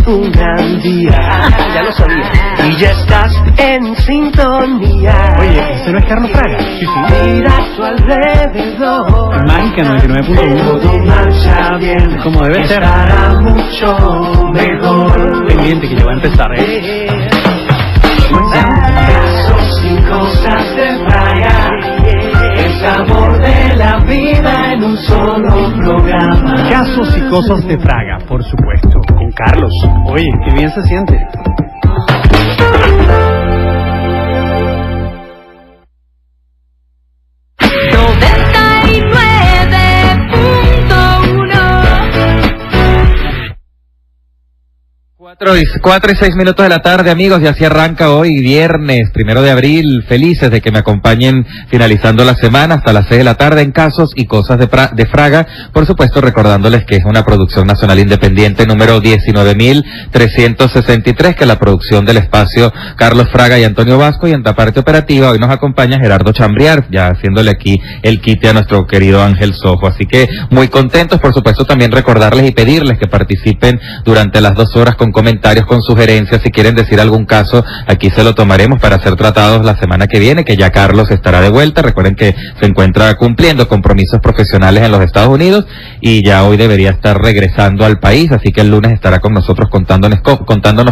un gran día. Ya lo sabía. Y ya estás en sintonía. Oye, ¿ese no es Carlos Fraga? Sí. Mira a tu alrededor. Mágica 99.1. Todo marcha bien. Como debe ser. Estará mucho mejor. Pendiente que ya va a empezar, Casos y cosas de Fraga. El sabor de la vida en un solo programa. Casos y cosas de Fraga, por supuesto, con Carlos. Oye, qué bien se siente. Cuatro y 6 minutos de la tarde, amigos, y así arranca hoy, viernes 1 de abril, felices de que me acompañen finalizando la semana hasta las 6 de la tarde en Casos y Cosas de Fraga, por supuesto recordándoles que es una producción nacional independiente número 19.363, que es la producción del espacio Carlos Fraga y Antonio Vasco, y en la parte operativa hoy nos acompaña Gerardo Chambriar, ya haciéndole aquí el quite a nuestro querido Ángel Sojo, así que muy contentos, por supuesto también recordarles y pedirles que participen durante las 2 horas con comentarios, con sugerencias, si quieren decir algún caso, aquí se lo tomaremos para ser tratados la semana que viene, que ya Carlos estará de vuelta. Recuerden que se encuentra cumpliendo compromisos profesionales en los Estados Unidos y ya hoy debería estar regresando al país, así que el lunes estará con nosotros contándonos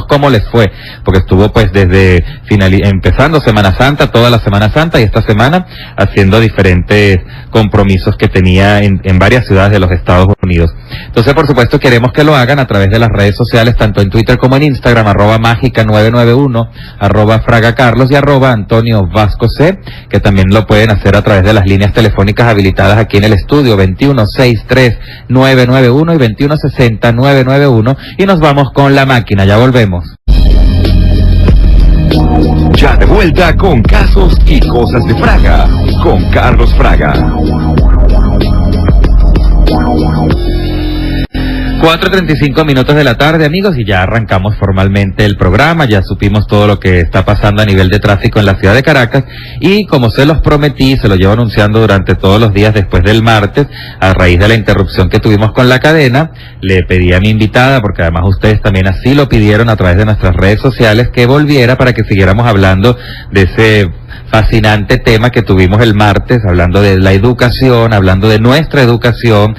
cómo les fue, porque estuvo pues desde empezando Semana Santa, toda la Semana Santa, y esta semana haciendo diferentes compromisos que tenía en varias ciudades de los Estados Unidos. Entonces, por supuesto, queremos que lo hagan a través de las redes sociales, tanto en Twitter como en Instagram, @mágica991, @fragacarlos y @Antonio Vasco C, que también lo pueden hacer a través de las líneas telefónicas habilitadas aquí en el estudio, 2163-991 y 2160-991, y nos vamos con la máquina, ya volvemos. Ya de vuelta con Casos y Cosas de Fraga, con Carlos Fraga. 4:35 minutos de la tarde, amigos, y ya arrancamos formalmente el programa, ya supimos todo lo que está pasando a nivel de tráfico en la ciudad de Caracas, y como se los prometí, se lo llevo anunciando durante todos los días después del martes, a raíz de la interrupción que tuvimos con la cadena, le pedí a mi invitada, porque además ustedes también así lo pidieron a través de nuestras redes sociales, que volviera para que siguiéramos hablando de ese fascinante tema que tuvimos el martes, hablando de la educación, hablando de nuestra educación,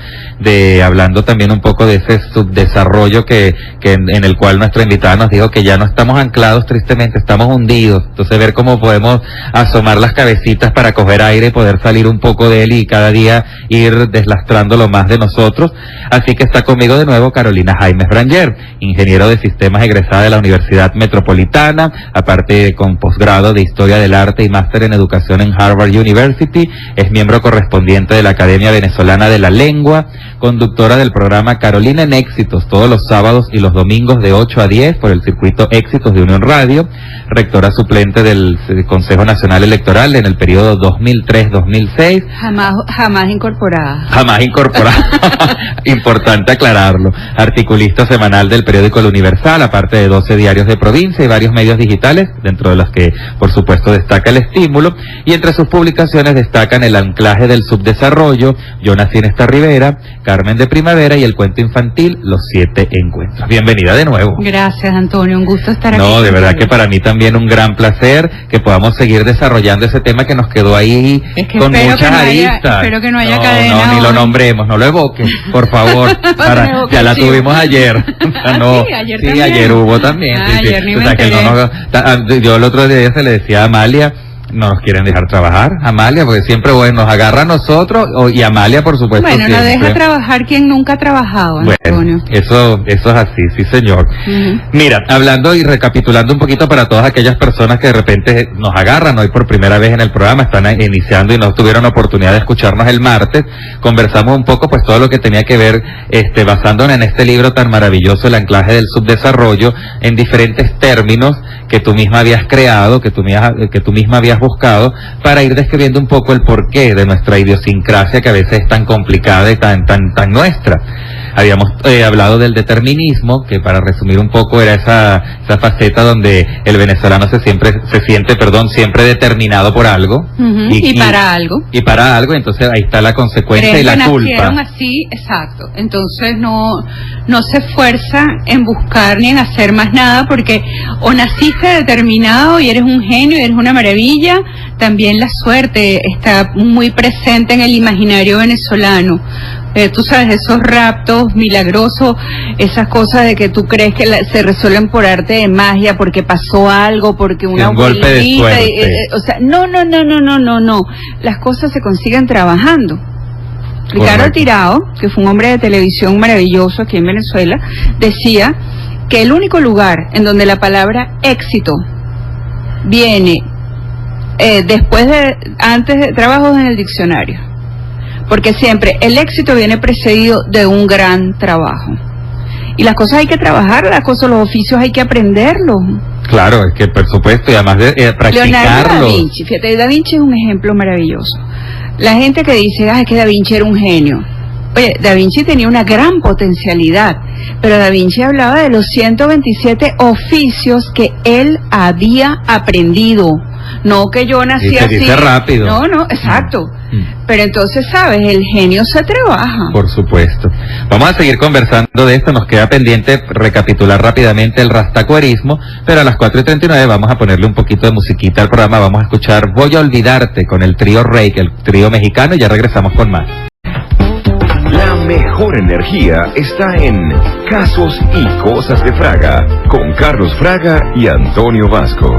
hablando también un poco de ese subdesarrollo en el cual nuestra invitada nos dijo que ya no estamos anclados, tristemente, estamos hundidos. Entonces, ver cómo podemos asomar las cabecitas para coger aire y poder salir un poco de él y cada día ir deslastrando lo más de nosotros. Así que está conmigo de nuevo Carolina Jaimes Branger, ingeniero de sistemas egresada de la Universidad Metropolitana, aparte con posgrado de Historia del Arte y máster en Educación en Harvard University, es miembro correspondiente de la Academia Venezolana de la Lengua, conductora del programa Carolina en Éxitos todos los sábados y los domingos de 8 a 10 por el circuito Éxitos de Unión Radio, rectora suplente del Consejo Nacional Electoral en el periodo 2003-2006. Jamás incorporada. Jamás incorporada. Importante aclararlo. Articulista semanal del periódico El Universal, aparte de 12 diarios de provincia y varios medios digitales, dentro de los que, por supuesto, destaca El Estímulo, y entre sus publicaciones destacan El Anclaje del Subdesarrollo, Yo nací en esta ribera, Carmen de Primavera y el cuento infantil Los 7 encuentros. Bienvenida de nuevo. Gracias, Antonio, un gusto estar aquí. No, de verdad que para mí también un gran placer que podamos seguir desarrollando ese tema que nos quedó ahí con muchas aristas. Espero que no haya cadena. No, ni lo nombremos, no lo evoques, por favor. Ya la tuvimos ayer. No, sí, ayer sí, también. Ayer hubo también. Ayer ni o me sea, que yo el otro día se le decía a Amalia, no nos quieren dejar trabajar, Amalia, porque siempre nos agarra a nosotros, y Amalia, por supuesto. Bueno, siempre. no deja trabajar quien nunca ha trabajado, Antonio. Bueno, eso es así, sí señor. Mira, hablando y recapitulando un poquito para todas aquellas personas que de repente nos agarran hoy por primera vez en el programa, están iniciando y no tuvieron oportunidad de escucharnos el martes, conversamos un poco pues todo lo que tenía que ver, basándonos en este libro tan maravilloso, El Anclaje del Subdesarrollo, en diferentes términos que tú misma habías creado, que tú misma habías buscado para ir describiendo un poco el porqué de nuestra idiosincrasia, que a veces es tan complicada y tan nuestra. Habíamos hablado del determinismo, que para resumir un poco era esa faceta donde el venezolano se siente siempre determinado por algo. Y para algo. Y para algo, entonces ahí está la consecuencia y la culpa. Nacieron así, exacto. Entonces no se esfuerza en buscar ni en hacer más nada, porque o naciste determinado y eres un genio y eres una maravilla. También la suerte está muy presente en el imaginario venezolano. Tú sabes, esos raptos milagrosos, esas cosas de que tú crees que se resuelven por arte de magia, porque pasó algo, porque una un golpe de suerte. O sea, no. Las cosas se consiguen trabajando. Ricardo Tirado, que fue un hombre de televisión maravilloso aquí en Venezuela, decía que el único lugar en donde la palabra éxito viene antes de trabajos en el diccionario. Porque siempre el éxito viene precedido de un gran trabajo. Y las cosas hay que trabajar, los oficios hay que aprenderlos. Claro, es que por supuesto, y además de practicarlos. Leonardo da Vinci, fíjate, Da Vinci es un ejemplo maravilloso. La gente que dice, es que Da Vinci era un genio. Oye, Da Vinci tenía una gran potencialidad, pero Da Vinci hablaba de los 127 oficios que él había aprendido. No que yo nací así. Dice rápido. No, exacto. Pero entonces, ¿sabes? El genio se trabaja. Por supuesto. Vamos a seguir conversando de esto. Nos queda pendiente recapitular rápidamente el rastacuerismo, pero a las 4:39 vamos a ponerle un poquito de musiquita al programa. Vamos a escuchar Voy a olvidarte con el trío Reik, el trío mexicano, y ya regresamos con más. La mejor energía está en Casos y Cosas de Fraga, con Carlos Fraga y Antonio Vasco.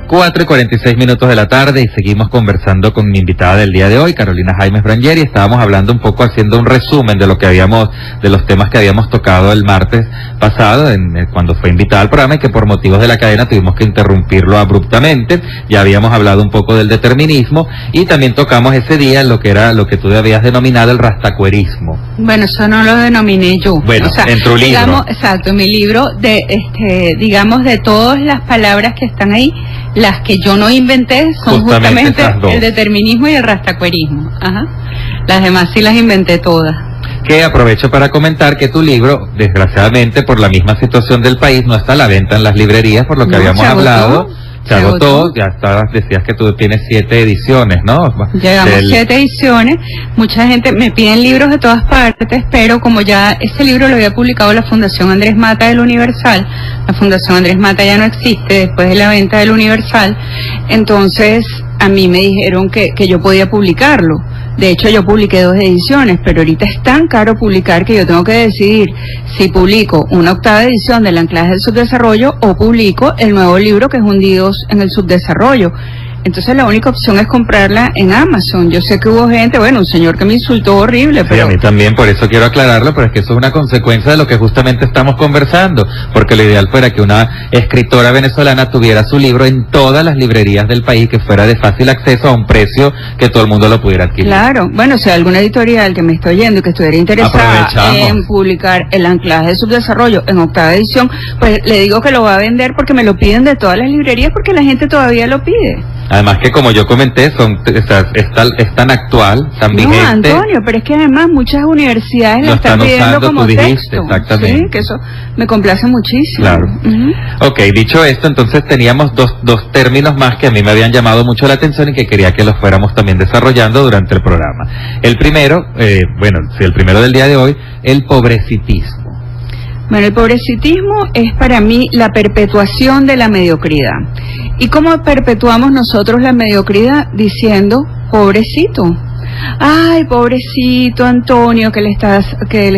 4:46 de la tarde y seguimos conversando con mi invitada del día de hoy, Carolina Jaimes Brangeri. Estábamos hablando un poco, haciendo un resumen de de los temas que habíamos tocado el martes pasado, cuando fue invitada al programa, y que por motivos de la cadena tuvimos que interrumpirlo abruptamente. Ya habíamos hablado un poco del determinismo y también tocamos ese día lo que tú habías denominado el rastacuerismo. Bueno, eso no lo denominé yo. Bueno, o sea, en tu libro. Exacto, en mi libro, digamos, de todas las palabras que están ahí, las que yo no inventé son justamente el determinismo y el rastacuerismo. Ajá. Las demás sí las inventé todas. Que aprovecho para comentar que tu libro, desgraciadamente, por la misma situación del país, no está a la venta en las librerías, por lo que habíamos hablado. Se agotó, ya decías que tú tienes 7 ediciones, ¿no? Llegamos 7 ediciones, mucha gente me piden libros de todas partes, pero como ya este libro lo había publicado la Fundación Andrés Mata del Universal, la Fundación Andrés Mata ya no existe después de la venta del Universal, entonces a mí me dijeron que yo podía publicarlo. De hecho, yo publiqué 2 ediciones, pero ahorita es tan caro publicar que yo tengo que decidir si publico una 8ª edición del Anclaje del Subdesarrollo o publico el nuevo libro que es Hundidos en el Subdesarrollo. Entonces la única opción es comprarla en Amazon. Yo sé que hubo gente, un señor que me insultó horrible, pero... Sí, a mí también, por eso quiero aclararlo, pero es que eso es una consecuencia de lo que justamente estamos conversando, porque lo ideal fuera que una escritora venezolana tuviera su libro en todas las librerías del país, que fuera de fácil acceso a un precio que todo el mundo lo pudiera adquirir. Claro, si hay alguna editorial que me está oyendo y que estuviera interesada en publicar el Anclaje del Subdesarrollo en 8ª edición, pues le digo que lo va a vender porque me lo piden de todas las librerías, porque la gente todavía lo pide. Además que, como yo comenté, es tan actual, tan vigente. No, Antonio, pero es que además muchas universidades lo están pidiendo como texto. Exactamente. Sí, que eso me complace muchísimo. Claro. Ok, dicho esto, entonces teníamos dos términos más que a mí me habían llamado mucho la atención y que quería que los fuéramos también desarrollando durante el programa. El primero, el primero del día de hoy, el pobrecitismo. Bueno, el pobrecitismo es para mí la perpetuación de la mediocridad. ¿Y cómo perpetuamos nosotros la mediocridad? Diciendo, pobrecito. Ay, pobrecito Antonio, que le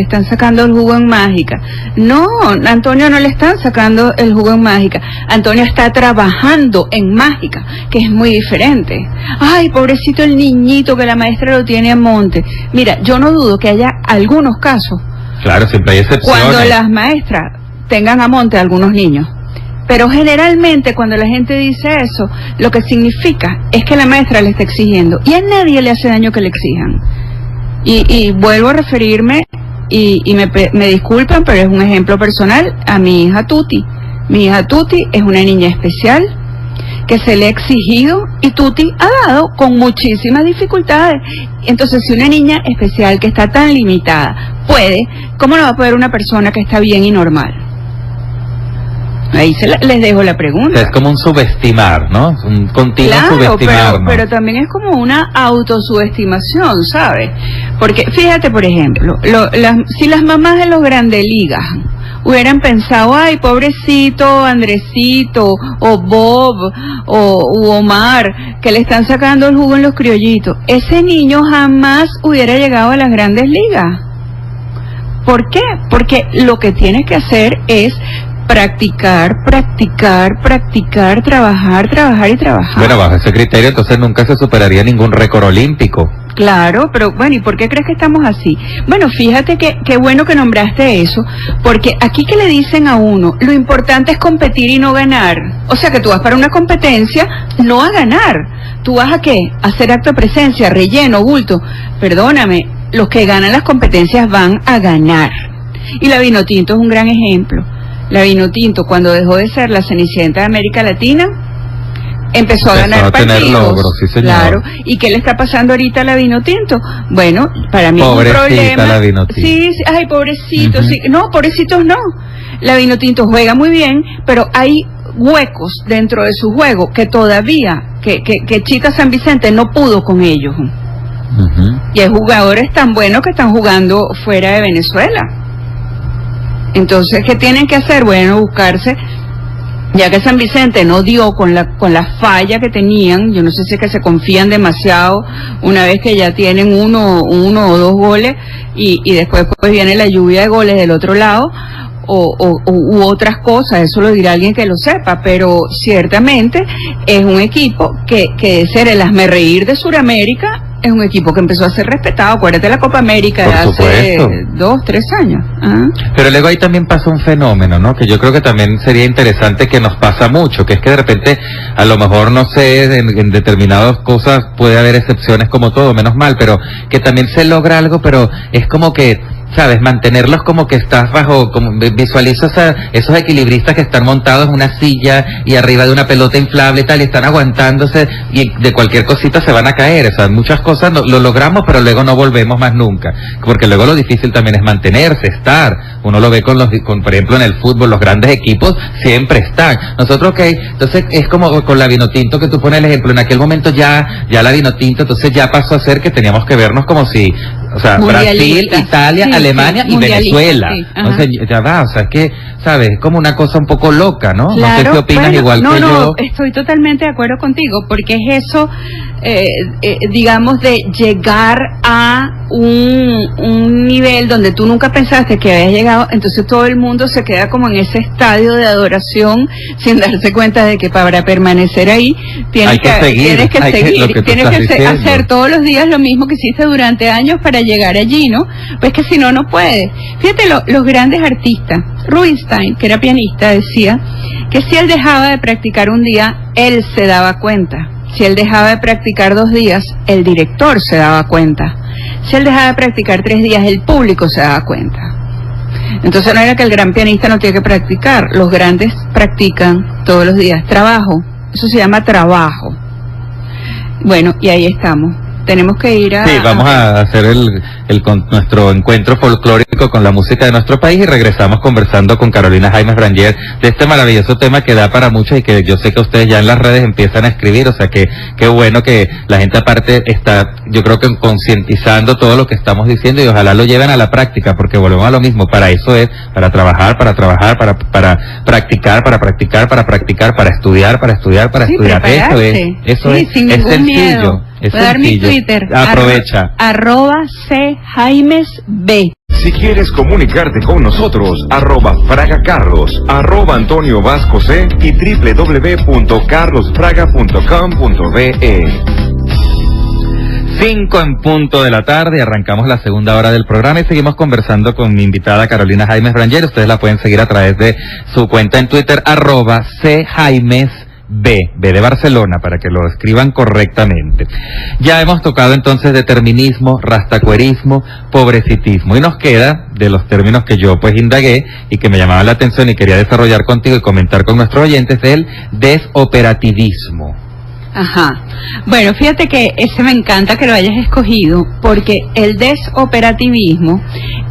están sacando el jugo en Mágica. No, Antonio no le están sacando el jugo en Mágica. Antonio está trabajando en Mágica, que es muy diferente. Ay, pobrecito el niñito que la maestra lo tiene a monte. Mira, yo no dudo que haya algunos casos. Claro, siempre hay excepciones. Cuando las maestras tengan a monte a algunos niños. Pero generalmente cuando la gente dice eso, lo que significa es que la maestra le está exigiendo. Y a nadie le hace daño que le exijan. Y vuelvo a referirme, y me disculpan, pero es un ejemplo personal, a mi hija Tuti. Mi hija Tuti es una niña especial que se le ha exigido y Tuti ha dado con muchísimas dificultades. Entonces, si una niña especial que está tan limitada puede, ¿cómo lo va a poder una persona que está bien y normal? Ahí les dejo la pregunta. Es como un subestimar, ¿no? Un continuo subestimar, ¿no? Pero también es como una autosubestimación, ¿sabes? Porque fíjate, por ejemplo, si las mamás de los Grandes Ligas hubieran pensado, ay, pobrecito Andresito, o Bob, o Omar, que le están sacando el jugo en los criollitos, ese niño jamás hubiera llegado a las Grandes Ligas. ¿Por qué? Porque lo que tienes que hacer es practicar, trabajar y trabajar. Bueno, bajo ese criterio, entonces nunca se superaría ningún récord olímpico. Claro, pero bueno, ¿y por qué crees que estamos así? Bueno, fíjate que bueno que nombraste eso, porque aquí que le dicen a uno, lo importante es competir y no ganar. O sea que tú vas para una competencia, no a ganar. ¿Tú vas a qué? A hacer acto de presencia, relleno, bulto. Perdóname, los que ganan las competencias van a ganar. Y la Vinotinto es un gran ejemplo. La Vinotinto, cuando dejó de ser la Cenicienta de América Latina, empezó a ganar partidos. Tener logros, sí, señor. Claro. ¿Y qué le está pasando ahorita a la Vinotinto? Bueno, para mí pobrecita, es un problema. La Vinotinto. Sí, ay, pobrecito, sí. No, pobrecitos no. La Vinotinto juega muy bien, pero hay huecos dentro de su juego que todavía, que Chita San Vicente no pudo con ellos. Y hay jugadores tan buenos que están jugando fuera de Venezuela. Entonces, ¿qué tienen que hacer? Bueno, buscarse, ya que San Vicente no dio con la falla que tenían, yo no sé si es que se confían demasiado una vez que ya tienen uno o dos goles y después pues viene la lluvia de goles del otro lado u otras cosas, eso lo dirá alguien que lo sepa, pero ciertamente es un equipo que de ser el hazmerreír de Sudamérica, es un equipo que empezó a ser respetado. Acuérdate de la Copa América de hace 2, 3 años. Pero luego ahí también pasa un fenómeno, ¿no? Que yo creo que también sería interesante, que nos pasa mucho, que es que de repente, a lo mejor, no sé, en determinadas cosas puede haber excepciones como todo, menos mal, pero que también se logra algo, pero es como que, ¿sabes? Mantenerlos como que estás bajo, como visualizo esos equilibristas que están montados en una silla y arriba de una pelota inflable y tal, y están aguantándose y de cualquier cosita se van a caer. O sea, muchas cosas lo logramos, pero luego no volvemos más nunca. Porque luego lo difícil también es mantenerse, estar. Uno lo ve con por ejemplo, en el fútbol, los grandes equipos siempre están. Nosotros, entonces es como con la Vinotinto que tú pones el ejemplo. En aquel momento ya la Vinotinto, entonces ya pasó a ser que teníamos que vernos como si, o sea, Brasil, Italia, sí, Alemania y Venezuela. Sí, o sea, ya va, o sea, es que, ¿sabes? Es como una cosa un poco loca, ¿no? Claro, no sé qué opinas igual que yo. No, estoy totalmente de acuerdo contigo, porque es eso, digamos, de llegar a un nivel donde tú nunca pensaste que habías llegado, entonces todo el mundo se queda como en ese estadio de adoración sin darse cuenta de que para permanecer ahí tienes que seguir, tienes que hacer todos los días lo mismo que hiciste durante años para llegar allí, ¿no? Pues que si no, no puedes. Fíjate, los grandes artistas, Rubinstein, que era pianista, decía que si él dejaba de practicar un día, él se daba cuenta. Si él dejaba de practicar 2 días, el director se daba cuenta. Si él dejaba de practicar 3 días, el público se daba cuenta. Entonces no era que el gran pianista no tiene que practicar, los grandes practican todos los días. Trabajo, eso se llama trabajo. Bueno, y ahí estamos. Tenemos que ir a... Sí, vamos a hacer nuestro encuentro folclórico con la música de nuestro país y regresamos conversando con Carolina Jaimes Branger de este maravilloso tema que da para mucho y que yo sé que ustedes ya en las redes empiezan a escribir, o sea que qué bueno que la gente aparte está, yo creo que concientizando todo lo que estamos diciendo y ojalá lo lleven a la práctica, porque volvemos a lo mismo, para eso es, para trabajar, para practicar, para estudiar, Sí, eso es sin ningún sencillo. Miedo. Es Voy a dar mi sencillo. Twitter. Aprovecha. @CJaimesB. Si quieres comunicarte con nosotros, @FragaCarlos, @Antonio Vasco C y www.carlosfraga.com.be. 5 en punto de la tarde, arrancamos la segunda hora del programa y seguimos conversando con mi invitada Carolina Jaimes Branger. Ustedes la pueden seguir a través de su cuenta en Twitter, @CJaimesB. B de Barcelona, para que lo escriban correctamente. Ya hemos tocado entonces determinismo, rastacuerismo, pobrecitismo, y nos queda, de los términos que yo pues indagué y que me llamaban la atención y quería desarrollar contigo y comentar con nuestros oyentes, el desoperativismo. Ajá. Bueno, fíjate que ese me encanta que lo hayas escogido, porque el desoperativismo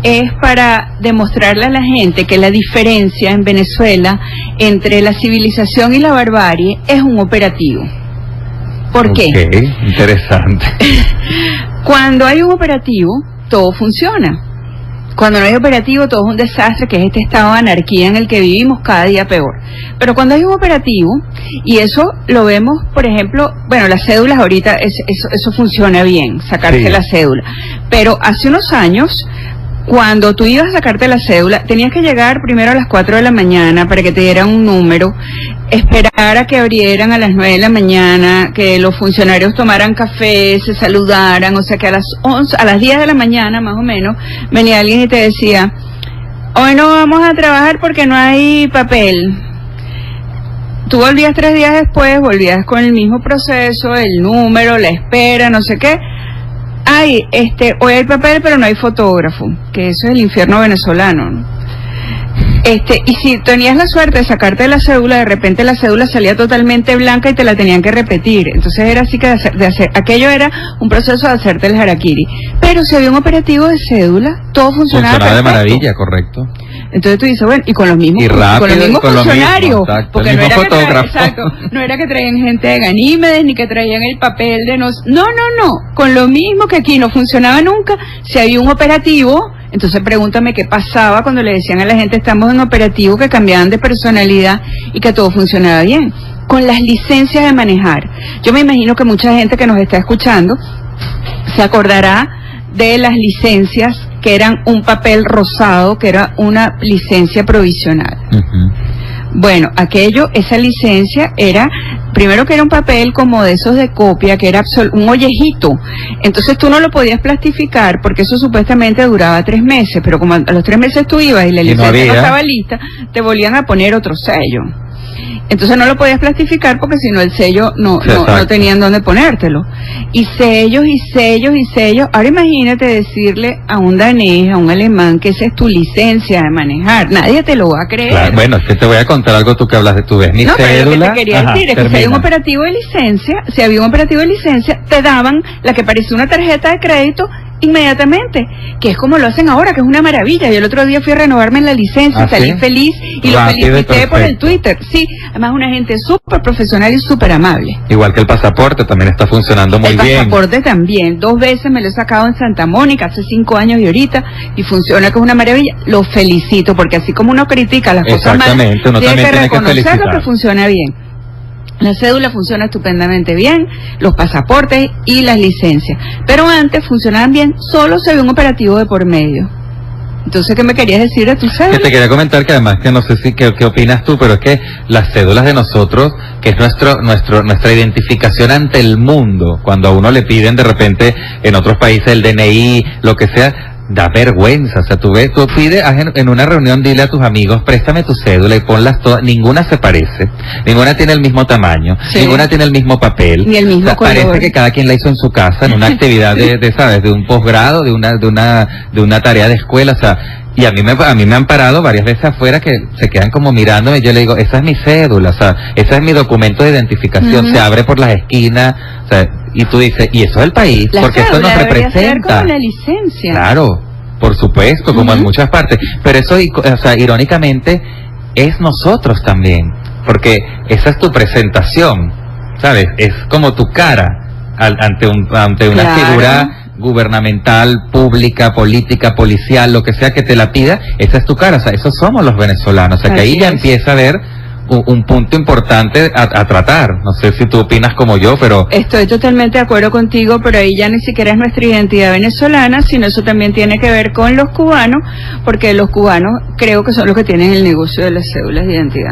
es para demostrarle a la gente que la diferencia en Venezuela entre la civilización y la barbarie es un operativo. ¿Por qué? Ok, interesante. Cuando hay un operativo, todo funciona. Cuando no hay operativo, todo es un desastre, que es este estado de anarquía en el que vivimos cada día peor. Pero cuando hay un operativo, y eso lo vemos, por ejemplo, bueno, las cédulas ahorita, eso funciona bien, sacarse la cédula. Pero hace unos años, cuando tú ibas a sacarte la cédula, tenías que llegar primero a las 4 de la mañana para que te dieran un número, esperar a que abrieran a las 9 de la mañana, que los funcionarios tomaran café, se saludaran, o sea que a las 10 de la mañana más o menos, venía alguien y te decía, hoy no vamos a trabajar porque no hay papel. Tú volvías 3 días después, volvías con el mismo proceso, el número, la espera, no sé qué. Ay, hoy hay papel pero no hay fotógrafo, que eso es el infierno venezolano, ¿no? Y si tenías la suerte de sacarte la cédula, de repente la cédula salía totalmente blanca y te la tenían que repetir. Entonces era así que aquello era un proceso de hacerte el harakiri. Pero si había un operativo de cédula, todo funcionaba perfecto. De maravilla, correcto. Entonces tú dices, bueno, y con los mismos, funcionarios, porque no era que traían gente de Ganímedes, ni que traían el papel de no, con lo mismo que aquí no funcionaba nunca. Si había un operativo, entonces pregúntame qué pasaba cuando le decían a la gente estamos en operativo, que cambiaban de personalidad y que todo funcionaba bien. Con las licencias de manejar, yo me imagino que mucha gente que nos está escuchando se acordará de las licencias que eran un papel rosado, que era una licencia provisional. Bueno, esa licencia era, primero que era un papel como de esos de copia, que era un ollejito. Entonces tú no lo podías plastificar porque eso supuestamente duraba 3 meses, pero como a los 3 meses tú ibas y la licencia no estaba lista, te volvían a poner otro sello. Entonces no lo podías plastificar porque si no el sello no tenían dónde ponértelo. Y sellos y sellos y sellos. Ahora imagínate decirle a un danés, a un alemán, que esa es tu licencia de manejar. Nadie te lo va a creer. Claro, bueno, es que te voy a contar algo tú que hablas de tu vez mi cédula. Pero lo que te quería decir es que si había un operativo de licencia, te daban la que parecía una tarjeta de crédito inmediatamente, que es como lo hacen ahora, que es una maravilla. Yo el otro día fui a renovarme la licencia, salí feliz y lo felicité por el Twitter. Sí, además una gente súper profesional y súper amable. Igual que el pasaporte también está funcionando muy bien. El pasaporte también, 2 veces me lo he sacado en Santa Mónica, hace 5 años y ahorita, y funciona, que es una maravilla. Lo felicito, porque así como uno critica las cosas malas, uno tiene que reconocer lo que funciona bien. La cédula funciona estupendamente bien, los pasaportes y las licencias. Pero antes funcionaban bien, solo se había un operativo de por medio. Entonces, ¿qué me querías decir de tu cédula? Que te quería comentar que además, que no sé si qué opinas tú, pero es que las cédulas de nosotros, que es nuestra identificación ante el mundo, cuando a uno le piden de repente en otros países el DNI, lo que sea, da vergüenza. O sea, tú pides en una reunión, dile a tus amigos, préstame tu cédula y ponlas todas, ninguna se parece, ninguna tiene el mismo tamaño, ninguna tiene el mismo papel, ni el mismo color. Parece que cada quien la hizo en su casa, en una actividad de un posgrado, de una tarea de escuela, o sea, y a mí me han parado varias veces afuera que se quedan como mirándome y yo le digo, esa es mi cédula, o sea, ese es mi documento de identificación, se abre por las esquinas, o sea, y tú dices, y eso es el país, porque eso nos representa. Ser como la licencia. Claro, por supuesto, como en muchas partes, pero eso, o sea, irónicamente, es nosotros también, porque esa es tu presentación, ¿sabes? Es como tu cara ante una figura gubernamental, pública, política, policial, lo que sea que te la pida, esa es tu cara, o sea, esos somos los venezolanos, o sea, que ahí ya empieza a haber un punto importante a tratar. No sé si tú opinas como yo, pero... Estoy totalmente de acuerdo contigo, pero ahí ya ni siquiera es nuestra identidad venezolana, sino eso también tiene que ver con los cubanos, porque los cubanos creo que son los que tienen el negocio de las cédulas de identidad.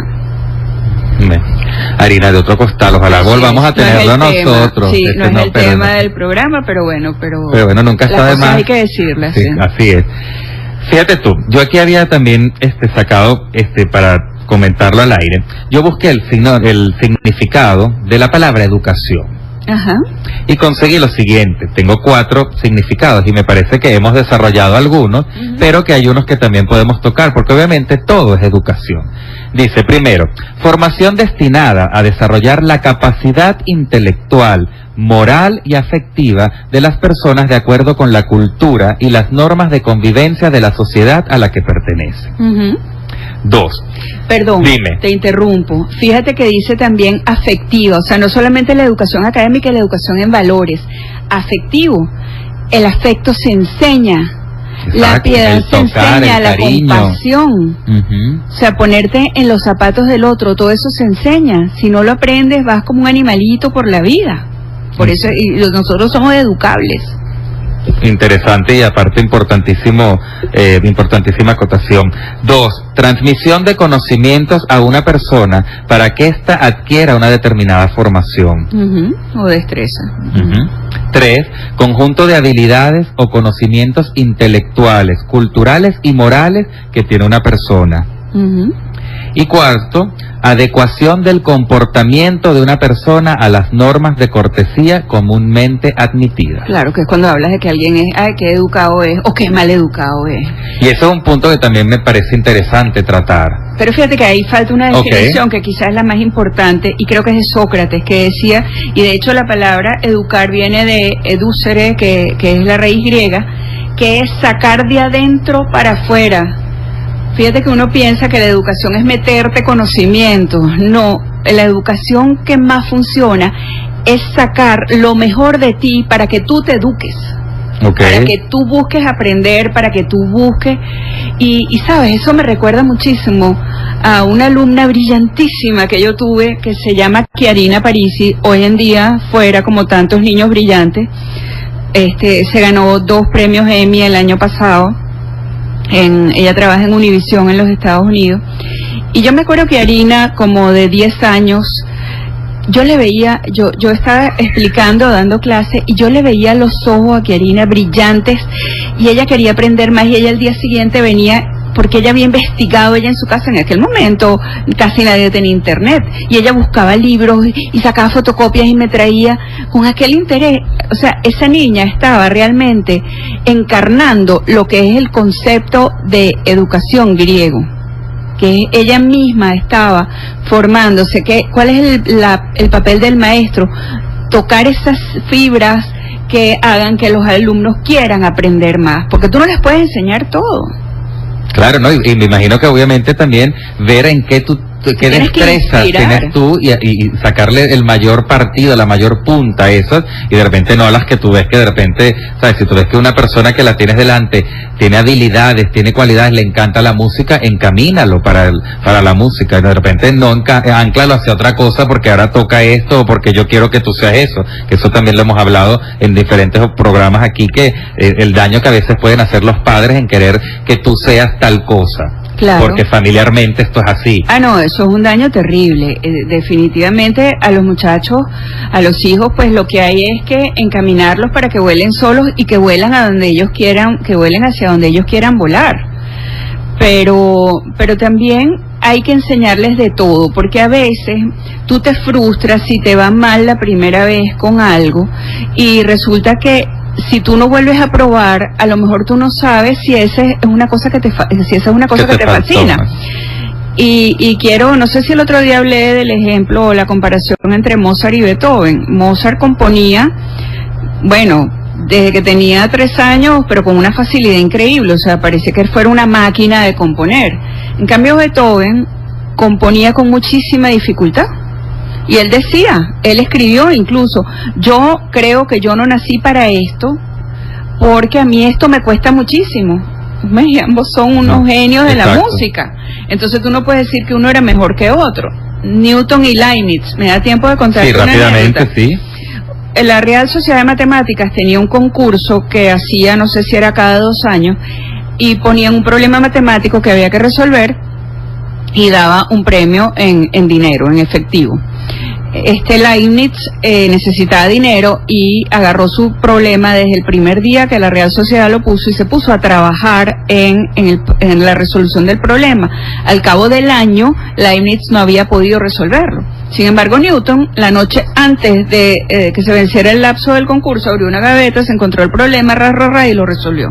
Harina de otro costal, ojalá volvamos a tenerlo nosotros. Sí, no es el tema del programa, pero bueno, nunca está de más. Hay que decirlas. Sí, así es. Fíjate tú, yo aquí había también sacado para comentarlo al aire, yo busqué el significado de la palabra educación. Ajá. Y conseguí lo siguiente, tengo 4 significados y me parece que hemos desarrollado algunos, pero que hay unos que también podemos tocar, porque obviamente todo es educación. Dice, primero, formación destinada a desarrollar la capacidad intelectual, moral y afectiva de las personas de acuerdo con la cultura y las normas de convivencia de la sociedad a la que pertenecen. 2. Perdón, dime. Te interrumpo. Fíjate que dice también afectiva, o sea, no solamente la educación académica y la educación en valores. Afectivo, el afecto se enseña, exacto, la piedad se enseña, la cariño, compasión. O sea, ponerte en los zapatos del otro, todo eso se enseña. Si no lo aprendes, vas como un animalito por la vida. Por eso nosotros somos educables. Interesante y aparte importantísima acotación. 2. Transmisión de conocimientos a una persona para que ésta adquiera una determinada formación. O destreza. 3. Conjunto de habilidades o conocimientos intelectuales, culturales y morales que tiene una persona. Y 4. Adecuación del comportamiento de una persona a las normas de cortesía comúnmente admitidas. Claro, que es cuando hablas de que alguien es, ay, qué educado es, o qué mal educado es. Y eso es un punto que también me parece interesante tratar. Pero fíjate que ahí falta una definición que quizás es la más importante, y creo que es de Sócrates, que decía, y de hecho la palabra educar viene de educere, que es la raíz griega, que es sacar de adentro para afuera. Fíjate que uno piensa que la educación es meterte conocimiento. No, la educación que más funciona es sacar lo mejor de ti para que tú te eduques. Para que tú busques aprender, para que tú busques. Y sabes, eso me recuerda muchísimo a una alumna brillantísima que yo tuve, que se llama Chiarina Parisi. Hoy en día, fuera como tantos niños brillantes, se ganó 2 premios Emmy el año pasado. Ella trabaja en Univision en los Estados Unidos, y yo me acuerdo que Arina, como de 10 años, yo le veía, yo estaba explicando, dando clase, y yo le veía los ojos a Chiarina brillantes, y ella quería aprender más, y ella al día siguiente venía, porque ella había investigado, ella en su casa en aquel momento casi nadie tenía internet, y ella buscaba libros y sacaba fotocopias y me traía con aquel interés. O sea, esa niña estaba realmente encarnando lo que es el concepto de educación griego, que ella misma estaba formándose. ¿Cuál es el papel del maestro? Tocar esas fibras que hagan que los alumnos quieran aprender más, porque tú no les puedes enseñar todo. Claro, ¿no? Y me imagino que obviamente también ver en qué qué destrezas tienes tú y sacarle el mayor partido, la mayor punta a esas, y de repente no a las que tú ves que de repente, sabes, si tú ves que una persona que la tienes delante tiene habilidades, tiene cualidades, le encanta la música, encamínalo para la música, y de repente no anclalo hacia otra cosa porque ahora toca esto o porque yo quiero que tú seas eso, que eso también lo hemos hablado en diferentes programas aquí, que el daño que a veces pueden hacer los padres en querer que tú seas tal cosa. Claro. Porque familiarmente esto es así. No, eso es un daño terrible. Definitivamente a los muchachos, a los hijos, pues lo que hay es que encaminarlos para que vuelen solos y que vuelan a donde ellos quieran, que vuelen hacia donde ellos quieran volar. Pero también hay que enseñarles de todo, porque a veces tú te frustras si te va mal la primera vez con algo y resulta que si tú no vuelves a probar, a lo mejor tú no sabes si esa es una cosa que te fascina. Y quiero, no sé si el otro día hablé del ejemplo o la comparación entre Mozart y Beethoven. Mozart componía, bueno, desde que tenía 3 años, pero con una facilidad increíble, o sea, parecía que fuera una máquina de componer. En cambio, Beethoven componía con muchísima dificultad. Y él decía, él escribió incluso, yo creo que yo no nací para esto, porque a mí esto me cuesta muchísimo. Y ambos son unos genios de la música. Entonces tú no puedes decir que uno era mejor que otro. Newton y Leibniz, me da tiempo de contar. Sí, rápidamente, sí. La Real Sociedad de Matemáticas tenía un concurso que hacía, no sé si era cada 2 años, y ponían un problema matemático que había que resolver y daba un premio en dinero, en efectivo. Leibniz necesitaba dinero y agarró su problema desde el primer día que la Real Sociedad lo puso y se puso a trabajar en la resolución del problema. Al cabo del año, Leibniz no había podido resolverlo. Sin embargo, Newton, la noche antes de que se venciera el lapso del concurso, abrió una gaveta, se encontró el problema, y lo resolvió.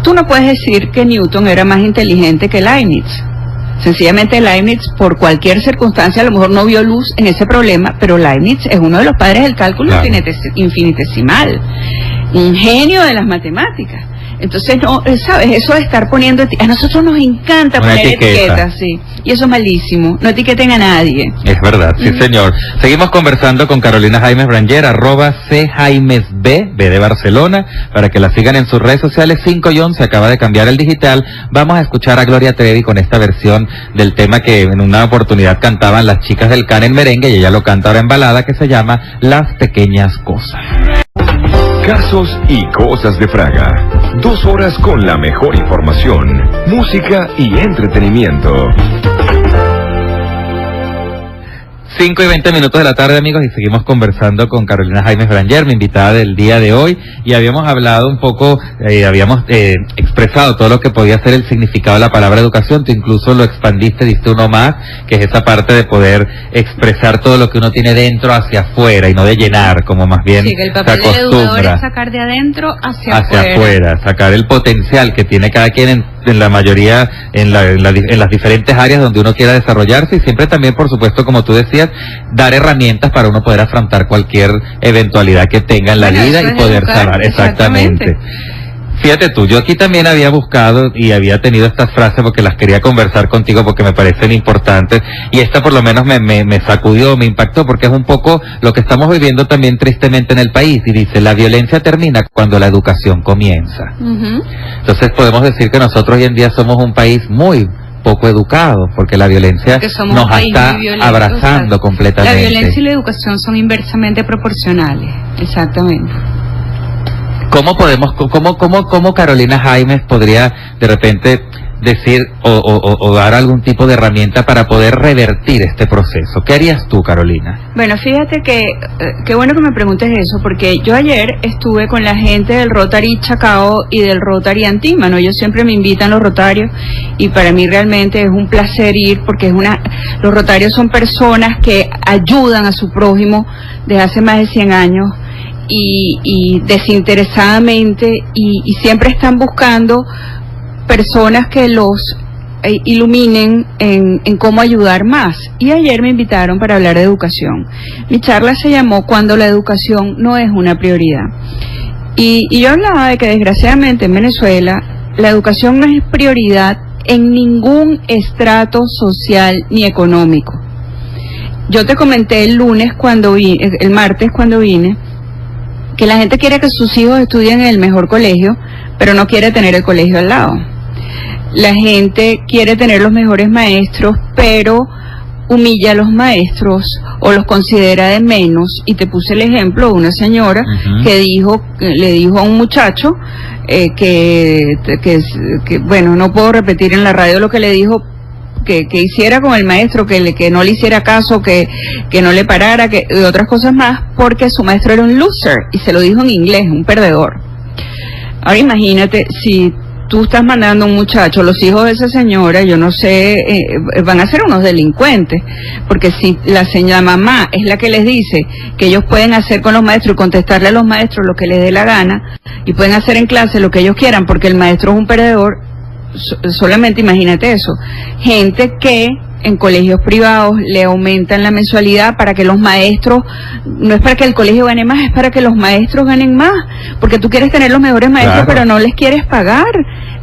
Tú no puedes decir que Newton era más inteligente que Leibniz. Sencillamente Leibniz, por cualquier circunstancia, a lo mejor no vio luz en ese problema, pero Leibniz es uno de los padres del cálculo infinitesimal, un genio de las matemáticas. Entonces, no, ¿sabes? Eso de estar poniendo... A nosotros nos encanta poner etiquetas, sí. Y eso es malísimo. No etiqueten a nadie. Es verdad, sí, señor. Seguimos conversando con Carolina Jaimes Branger, @cjaimesb, B de Barcelona, para que la sigan en sus redes sociales. 5 y 11, acaba de cambiar el digital. Vamos a escuchar a Gloria Trevi con esta versión del tema que en una oportunidad cantaban las chicas del Can en merengue, y ella lo canta ahora en balada, que se llama Las Pequeñas Cosas. Casos y cosas de Fraga. 2 horas con la mejor información, música y entretenimiento. 5 y 20 minutos de la tarde, amigos, y seguimos conversando con Carolina Jaimes Branger, mi invitada del día de hoy, y habíamos hablado un poco, habíamos expresado todo lo que podía ser el significado de la palabra educación. Tú incluso lo expandiste, diste uno más, que es esa parte de poder expresar todo lo que uno tiene dentro hacia afuera y no de llenar, como más bien sí, que el se papel del educador acostumbra. es sacar de adentro hacia afuera, sacar el potencial que tiene cada quien en la mayoría, en las diferentes áreas donde uno quiera desarrollarse, y siempre también, por supuesto, como tú decías, dar herramientas para uno poder afrontar cualquier eventualidad que tenga en la vida y poder salvar. Exactamente. Fíjate tú, yo aquí también había buscado y había tenido estas frases porque las quería conversar contigo porque me parecen importantes, y esta por lo menos me sacudió, me impactó, porque es un poco lo que estamos viviendo también tristemente en el país, y dice: la violencia termina cuando la educación comienza. Entonces podemos decir que nosotros hoy en día somos un país muy poco educado, porque la violencia nos está abrazando completamente. La violencia y la educación son inversamente proporcionales, exactamente. ¿Cómo podemos, cómo Carolina Jaimes podría de repente decir o dar algún tipo de herramienta para poder revertir este proceso? ¿Qué harías tú, Carolina? Bueno, fíjate que qué bueno que me preguntes eso, porque yo ayer estuve con la gente del Rotary Chacao y del Rotary Antímano. Ellos siempre me invitan, los rotarios, y para mí realmente es un placer ir, porque los rotarios son personas que ayudan a su prójimo desde hace más de 100 años. Y desinteresadamente, y siempre están buscando personas que los iluminen en cómo ayudar más. Y ayer me invitaron para hablar de educación. Mi charla se llamó "Cuando la educación no es una prioridad". Y yo hablaba de que desgraciadamente en Venezuela la educación no es prioridad en ningún estrato social ni económico. Yo te comenté el martes cuando vine, que la gente quiere que sus hijos estudien en el mejor colegio, pero no quiere tener el colegio al lado. La gente quiere tener los mejores maestros, pero humilla a los maestros o los considera de menos. Y te puse el ejemplo de una señora que le dijo a un muchacho que bueno, no puedo repetir en la radio lo que le dijo, que hiciera con el maestro, que no le hiciera caso, que no le parara, y otras cosas más, porque su maestro era un loser, y se lo dijo en inglés, un perdedor. Ahora imagínate, si tú estás mandando a un muchacho, los hijos de esa señora, yo no sé, van a ser unos delincuentes, porque si la mamá es la que les dice que ellos pueden hacer con los maestros y contestarle a los maestros lo que les dé la gana, y pueden hacer en clase lo que ellos quieran porque el maestro es un perdedor, solamente imagínate eso. Gente que en colegios privados le aumentan la mensualidad para que los maestros, no es para que el colegio gane más, es para que los maestros ganen más, porque tú quieres tener los mejores maestros, claro, pero no les quieres pagar.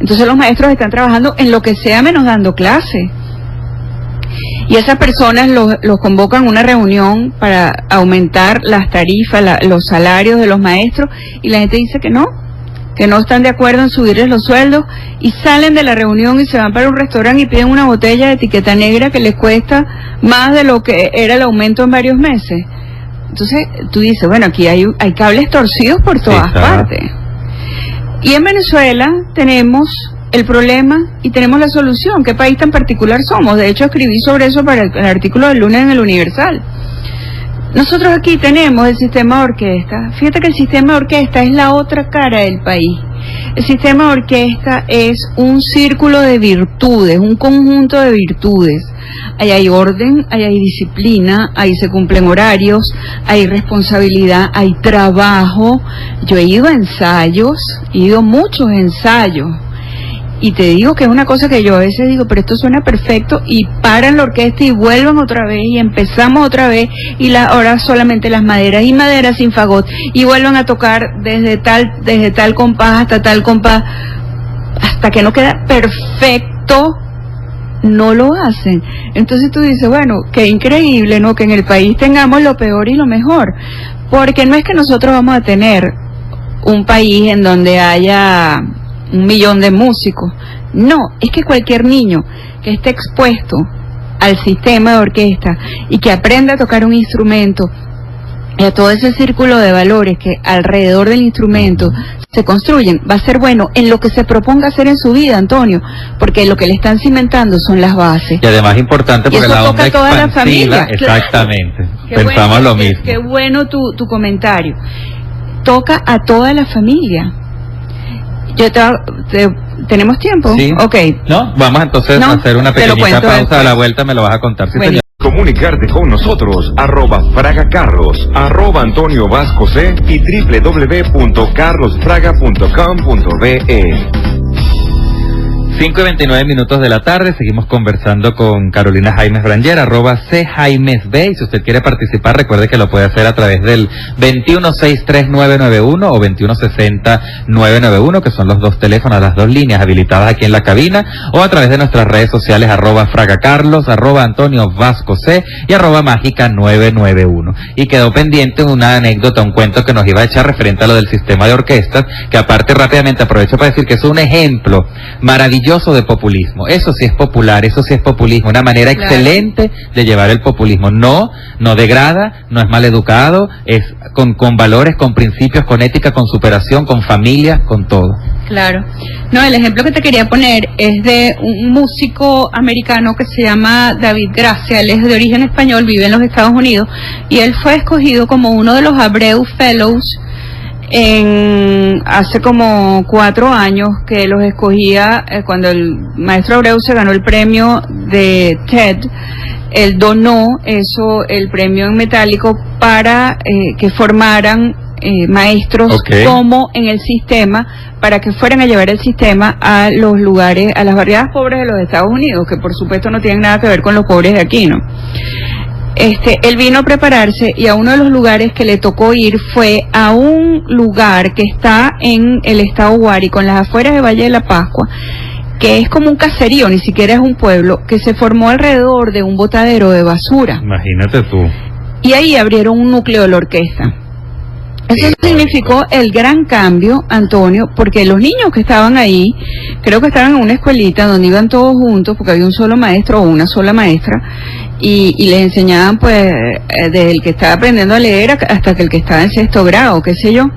Entonces los maestros están trabajando en lo que sea menos dando clase. Y esas personas los convocan a una reunión para aumentar las tarifas, los salarios de los maestros, y la gente dice que no están de acuerdo en subirles los sueldos, y salen de la reunión y se van para un restaurante y piden una botella de etiqueta negra que les cuesta más de lo que era el aumento en varios meses. Entonces tú dices, bueno, aquí hay cables torcidos por todas partes. Y en Venezuela tenemos el problema y tenemos la solución. ¿Qué país tan particular somos? De hecho, escribí sobre eso para el artículo del lunes en el Universal. Nosotros aquí tenemos el sistema de orquesta. Fíjate que el sistema de orquesta es la otra cara del país. El sistema de orquesta es un círculo de virtudes, un conjunto de virtudes. Ahí hay orden, ahí hay disciplina, ahí se cumplen horarios, hay responsabilidad, hay trabajo. Yo he ido a ensayos, he ido a muchos ensayos. Y te digo que es una cosa que yo a veces digo, pero esto suena perfecto, y paran la orquesta y vuelven otra vez y empezamos otra vez, y ahora solamente las maderas y maderas sin fagot, y vuelven a tocar desde tal compás hasta tal compás, hasta que no queda perfecto, no lo hacen. Entonces tú dices, bueno, qué increíble, ¿no? Que en el país tengamos lo peor y lo mejor, porque no es que nosotros vamos a tener un país en donde haya 1 millón de músicos. No, es que cualquier niño que esté expuesto al sistema de orquesta y que aprenda a tocar un instrumento y a todo ese círculo de valores que alrededor del instrumento se construyen, va a ser bueno en lo que se proponga hacer en su vida, Antonio, porque lo que le están cimentando son las bases. Y además importante porque la onda expansiva, exactamente, pensamos lo mismo. Qué bueno tu comentario. Toca a toda la familia. ¿Tenemos tiempo? Sí. Ok. ¿No? Vamos entonces a hacer una pequeñita pausa. Después. A la vuelta me lo vas a contar. Sí, señor. Comunicarte con nosotros, @FragaCarlos, @Antonio Vasco C y www.carlosfraga.com.be. 5:29 de la tarde, seguimos conversando con Carolina Jaimes Branger, @CJaimesB, y si usted quiere participar, recuerde que lo puede hacer a través del 2163-991 o 2160-991, que son los dos teléfonos, las dos líneas habilitadas aquí en la cabina, o a través de nuestras redes sociales, @FragaCarlos, @Antonio Vasco C y @Mágica991. Y quedó pendiente una anécdota, un cuento que nos iba a echar referente a lo del sistema de orquestas, que aparte rápidamente aprovecho para decir que es un ejemplo maravilloso de populismo. Eso sí es popular, eso sí es populismo, una manera excelente de llevar el populismo. No degrada, no es maleducado, es con valores, con principios, con ética, con superación, con familia, con todo. Claro. No, el ejemplo que te quería poner es de un músico americano que se llama David Gracia. Él es de origen español, vive en los Estados Unidos, y él fue escogido como uno de los Abreu Fellows hace como 4 años, que los escogía cuando el maestro Abreu se ganó el premio de TED. Él donó el premio en metálico para que formaran maestros como en el sistema, para que fueran a llevar el sistema a los lugares, a las barriadas pobres de los Estados Unidos, que por supuesto no tienen nada que ver con los pobres de aquí, ¿no? Él vino a prepararse, y a uno de los lugares que le tocó ir fue a un lugar que está en el estado Guárico, en las afueras de Valle de la Pascua, que es como un caserío, ni siquiera es un pueblo, que se formó alrededor de un botadero de basura. Imagínate tú. Y ahí abrieron un núcleo de la orquesta. Eso significó el gran cambio, Antonio, porque los niños que estaban ahí, creo que estaban en una escuelita donde iban todos juntos, porque había un solo maestro o una sola maestra, y les enseñaban pues desde el que estaba aprendiendo a leer hasta que el que estaba en 6º grado, qué sé yo.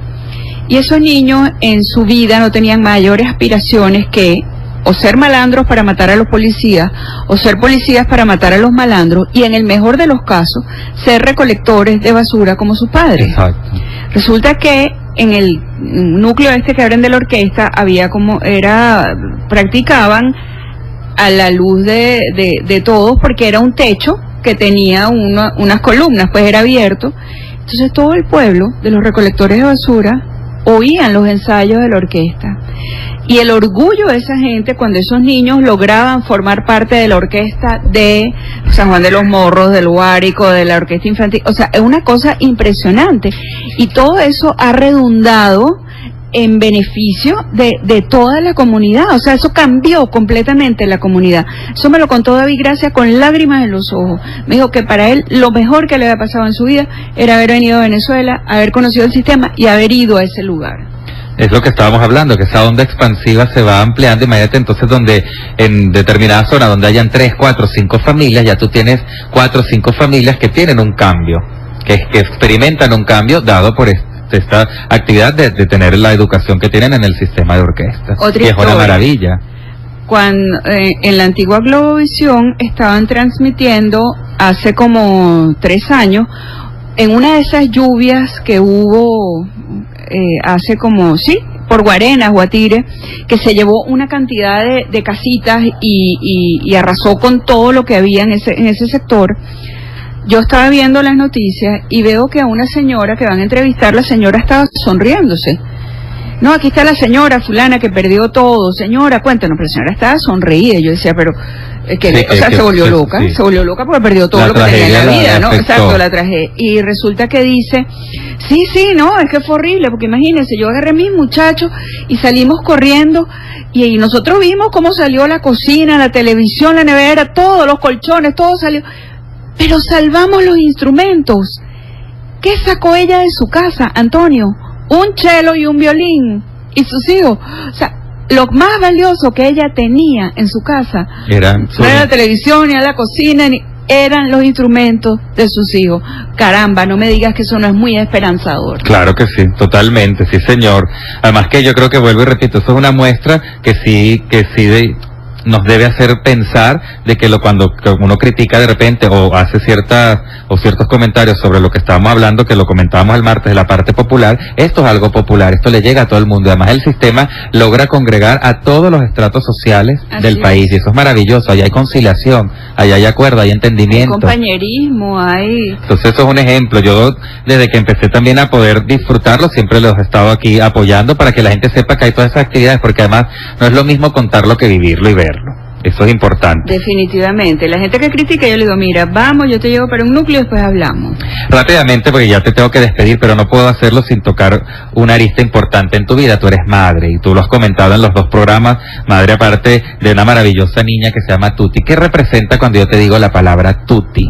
Y esos niños en su vida no tenían mayores aspiraciones que o ser malandros para matar a los policías, o ser policías para matar a los malandros, y en el mejor de los casos, ser recolectores de basura como sus padres. Exacto. Resulta que en el núcleo que abren de la orquesta practicaban a la luz de todos, porque era un techo que tenía unas columnas, pues era abierto. Entonces todo el pueblo de los recolectores de basura oían los ensayos de la orquesta. Y el orgullo de esa gente cuando esos niños lograban formar parte de la orquesta de San Juan de los Morros, del Guárico, de la orquesta infantil, o sea, es una cosa impresionante. Y todo eso ha redundado en beneficio de toda la comunidad, o sea, eso cambió completamente la comunidad. Eso me lo contó David Gracia con lágrimas en los ojos. Me dijo que para él lo mejor que le había pasado en su vida era haber venido a Venezuela, haber conocido el sistema y haber ido a ese lugar. Es lo que estábamos hablando, que esa onda expansiva se va ampliando. Imagínate entonces donde en determinada zona donde hayan 3, 4, 5 familias, ya tú tienes 4 o 5 familias que tienen un cambio, que experimentan un cambio dado por esta actividad de tener la educación que tienen en el sistema de orquestas. Otra que es una maravilla. Cuando en la antigua Globovisión estaban transmitiendo hace como 3 años en una de esas lluvias que hubo hace como, sí, por Guarenas, Guatire, que se llevó una cantidad de casitas y arrasó con todo lo que había en ese sector. Yo estaba viendo las noticias y veo que a una señora que van a entrevistar, la señora estaba sonriéndose. No, aquí está la señora fulana que perdió todo. Señora, cuéntanos, pero la señora estaba sonreída. Yo decía, pero se volvió loca, se volvió loca porque perdió todo lo que tenía en la vida, ¿no? Exacto, la tragedia. Y resulta que dice, sí, no, es que fue horrible, porque imagínense, yo agarré a mis muchachos y salimos corriendo y nosotros vimos cómo salió la cocina, la televisión, la nevera, todos los colchones, todo salió. Pero salvamos los instrumentos. ¿Qué sacó ella de su casa, Antonio? Un cello y un violín. Y sus hijos. O sea, lo más valioso que ella tenía en su casa no era la televisión, ni la cocina, eran los instrumentos de sus hijos. Caramba, no me digas que eso no es muy esperanzador. Claro que sí, totalmente, sí señor. Además que yo creo que, vuelvo y repito, eso es una muestra que sí nos debe hacer pensar de que cuando uno critica de repente o hace ciertos comentarios sobre lo que estábamos hablando, que lo comentábamos el martes de la parte popular, esto es algo popular, esto le llega a todo el mundo. Además el sistema logra congregar a todos los estratos sociales del país, y eso es maravilloso. Allá hay conciliación, allá hay acuerdo, hay entendimiento, hay compañerismo, hay... Entonces eso es un ejemplo. Yo desde que empecé también a poder disfrutarlo, siempre los he estado aquí apoyando para que la gente sepa que hay todas esas actividades, porque además no es lo mismo contarlo que vivirlo y verlo. Eso es importante. Definitivamente. La gente que critica, yo le digo, mira, vamos, yo te llevo para un núcleo y después hablamos. Rápidamente, porque ya te tengo que despedir, pero no puedo hacerlo sin tocar una arista importante en tu vida. Tú eres madre, y tú lo has comentado en los dos programas, madre aparte de una maravillosa niña que se llama Tuti. ¿Qué representa cuando yo te digo la palabra Tuti?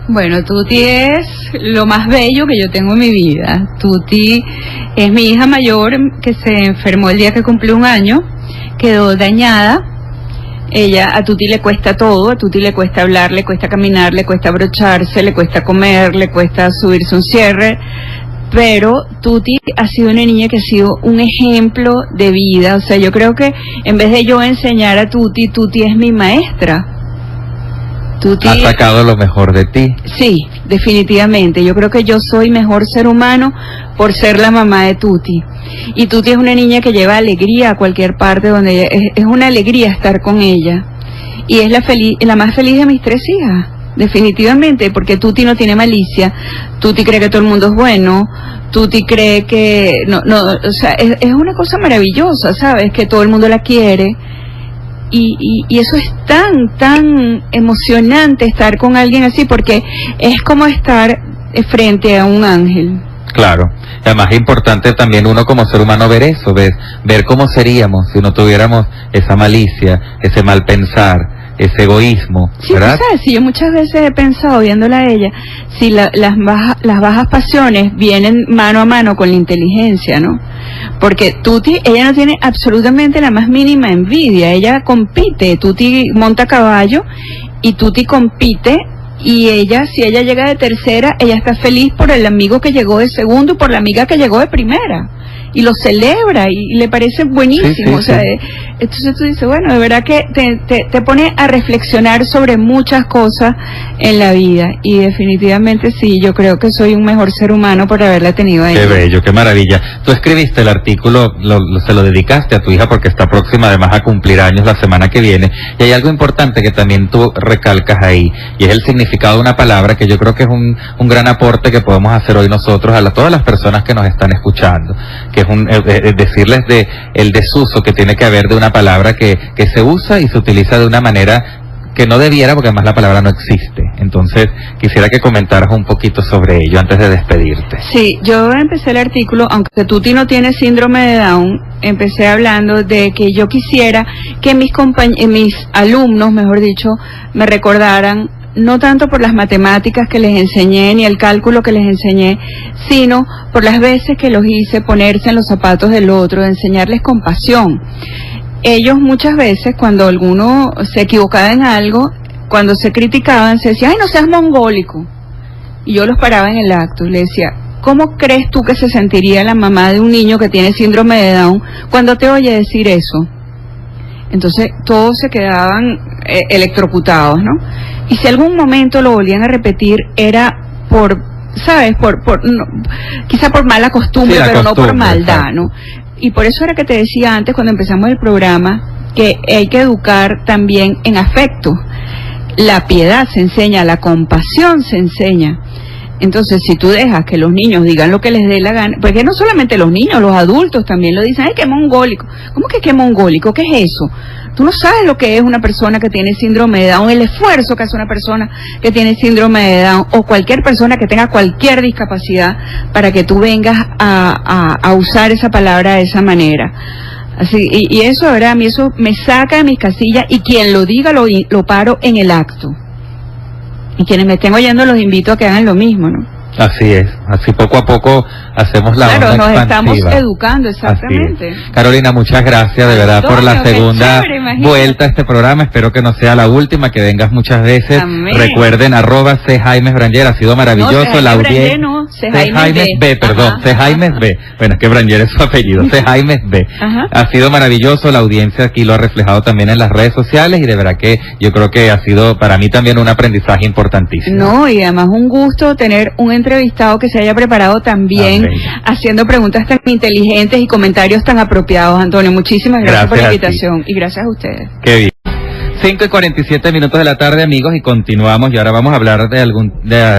Bueno, Tuti es lo más bello que yo tengo en mi vida. Tuti es mi hija mayor que se enfermó el día que cumplió 1 año, quedó dañada. A Tuti le cuesta todo, a Tuti le cuesta hablar, le cuesta caminar, le cuesta abrocharse, le cuesta comer, le cuesta subirse un cierre, pero Tuti ha sido una niña que ha sido un ejemplo de vida. O sea, yo creo que en vez de yo enseñar a Tuti, Tuti es mi maestra. Tuti ha sacado lo mejor de ti. Sí, definitivamente. Yo creo que yo soy mejor ser humano por ser la mamá de Tuti. Y Tuti es una niña que lleva alegría a cualquier parte donde ella, es una alegría estar con ella. Y es la más feliz de mis 3 hijas, definitivamente, porque Tuti no tiene malicia. Tuti cree que todo el mundo es bueno. Tuti cree que o sea, es una cosa maravillosa, ¿sabes? Que todo el mundo la quiere. Y eso es tan emocionante, estar con alguien así, porque es como estar frente a un ángel. Claro, además es importante también uno como ser humano ver eso, ver cómo seríamos si no tuviéramos esa malicia, ese mal pensar, ese egoísmo, sí, ¿verdad? ¿sabes? Sí, yo muchas veces he pensado, viéndola a ella, si las bajas pasiones vienen mano a mano con la inteligencia, ¿no? Porque Tuti, ella no tiene absolutamente la más mínima envidia, ella compite. Tuti monta caballo y Tuti compite, y ella, si ella llega de tercera, ella está feliz por el amigo que llegó de segundo y por la amiga que llegó de primera, y lo celebra y le parece buenísimo. O sea, entonces tú dices, bueno, de verdad que te pone a reflexionar sobre muchas cosas en la vida, y definitivamente sí, yo creo que soy un mejor ser humano por haberla tenido ahí. Qué bello, qué maravilla. Tú escribiste el artículo, se lo dedicaste a tu hija porque está próxima además a cumplir años la semana que viene, y hay algo importante que también tú recalcas ahí, y es el significado de una palabra que yo creo que es un gran aporte que podemos hacer hoy nosotros a todas las personas que nos están escuchando, que es decirles el desuso que tiene que haber de una palabra que se usa y se utiliza de una manera que no debiera, porque además la palabra no existe. Entonces quisiera que comentaras un poquito sobre ello antes de despedirte. Sí, yo empecé el artículo, aunque Tuti no tiene síndrome de Down, empecé hablando de que yo quisiera que mis alumnos, mejor dicho, me recordaran, no tanto por las matemáticas que les enseñé ni el cálculo que les enseñé, sino por las veces que los hice ponerse en los zapatos del otro, de enseñarles compasión. Ellos muchas veces, cuando alguno se equivocaba en algo, cuando se criticaban, se decía, ay, no seas mongólico. Y yo los paraba en el acto y le decía, ¿cómo crees tú que se sentiría la mamá de un niño que tiene síndrome de Down cuando te oye decir eso? Entonces todos se quedaban electrocutados, ¿no? Y si algún momento lo volvían a repetir, era por ¿sabes? Quizá por mala costumbre, sí, pero no por maldad, exacto. ¿no? Y por eso era que te decía antes, cuando empezamos el programa, que hay que educar también en afecto. La piedad se enseña, la compasión se enseña. Entonces, si tú dejas que los niños digan lo que les dé la gana, porque no solamente los niños, los adultos también lo dicen, ¡ay, qué mongólico! ¿Cómo que qué mongólico? ¿Qué es eso? Tú no sabes lo que es una persona que tiene síndrome de Down, el esfuerzo que hace una persona que tiene síndrome de Down, o cualquier persona que tenga cualquier discapacidad, para que tú vengas a usar esa palabra de esa manera. Así, y eso, de verdad, a mí eso me saca de mis casillas, y quien lo diga lo paro en el acto. Y quienes me estén oyendo los invito a que hagan lo mismo, ¿no? Así es, así poco a poco hacemos la claro, onda nos expansiva. estamos educando, exactamente. Carolina, muchas gracias de verdad por la Antonio, qué segunda chévere, imagínate. vuelta a este programa. Espero que no sea la última, que vengas muchas veces. Amén. Recuerden, @ Jaimes Branger, ha sido maravilloso. No, la Jaimes audiencia. Branger no, C. Jaimes Jaimes B, B. perdón, Ajá, C. Jaimes ajá. B. Bueno, es que Branger es su apellido, C. Jaimes B. Ajá. Ha sido maravilloso, la audiencia aquí lo ha reflejado también en las redes sociales, y de verdad que yo creo que ha sido para mí también un aprendizaje importantísimo. No, y además un gusto tener un entrevistado que se haya preparado también, Amén. haciendo preguntas tan inteligentes y comentarios tan apropiados, Antonio. Muchísimas gracias por la Gracias a ti. invitación, y gracias a ustedes. Qué bien. 5:47 de la tarde, amigos, y continuamos, y ahora vamos a hablar de la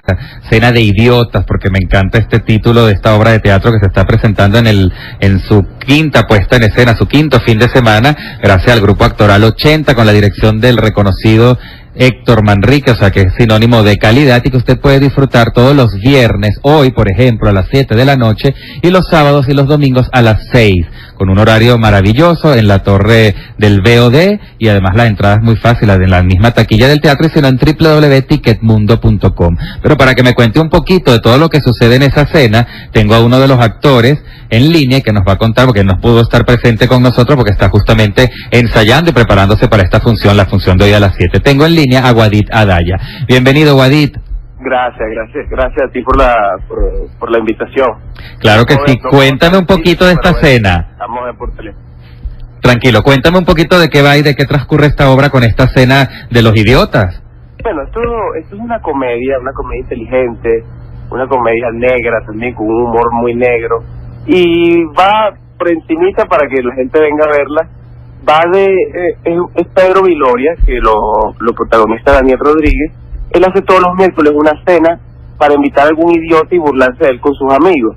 cena de idiotas, porque me encanta este título de esta obra de teatro que se está presentando en su quinta puesta en escena, su quinto fin de semana, gracias al grupo actoral 80, con la dirección del reconocido Héctor Manrique, o sea que es sinónimo de calidad, y que usted puede disfrutar todos los viernes, hoy por ejemplo a las 7 de la noche, y los sábados y los domingos a las 6, con un horario maravilloso en la torre del VOD, y además la entrada es muy fácil, en la misma taquilla del teatro, y sino en www.ticketmundo.com. Pero para que me cuente un poquito de todo lo que sucede en esa cena, tengo a uno de los actores en línea que nos va a contar, porque no pudo estar presente con nosotros porque está justamente ensayando y preparándose para esta función, la función de hoy a las 7. Tengo en línea a Wadid Adaya. Bienvenido, Wadid. Gracias a ti por la invitación. Claro que sí. Cuéntame un poquito de esta cena. Estamos por teléfono. Tranquilo, cuéntame un poquito de qué va y de qué transcurre esta obra con esta cena de los idiotas. Bueno, esto es una comedia inteligente, una comedia negra también, con un humor muy negro, y va por encimita para que la gente venga a verla. Es Pedro Viloria, que lo protagoniza Daniel Rodríguez. Él hace todos los miércoles una cena para invitar a algún idiota y burlarse de él con sus amigos.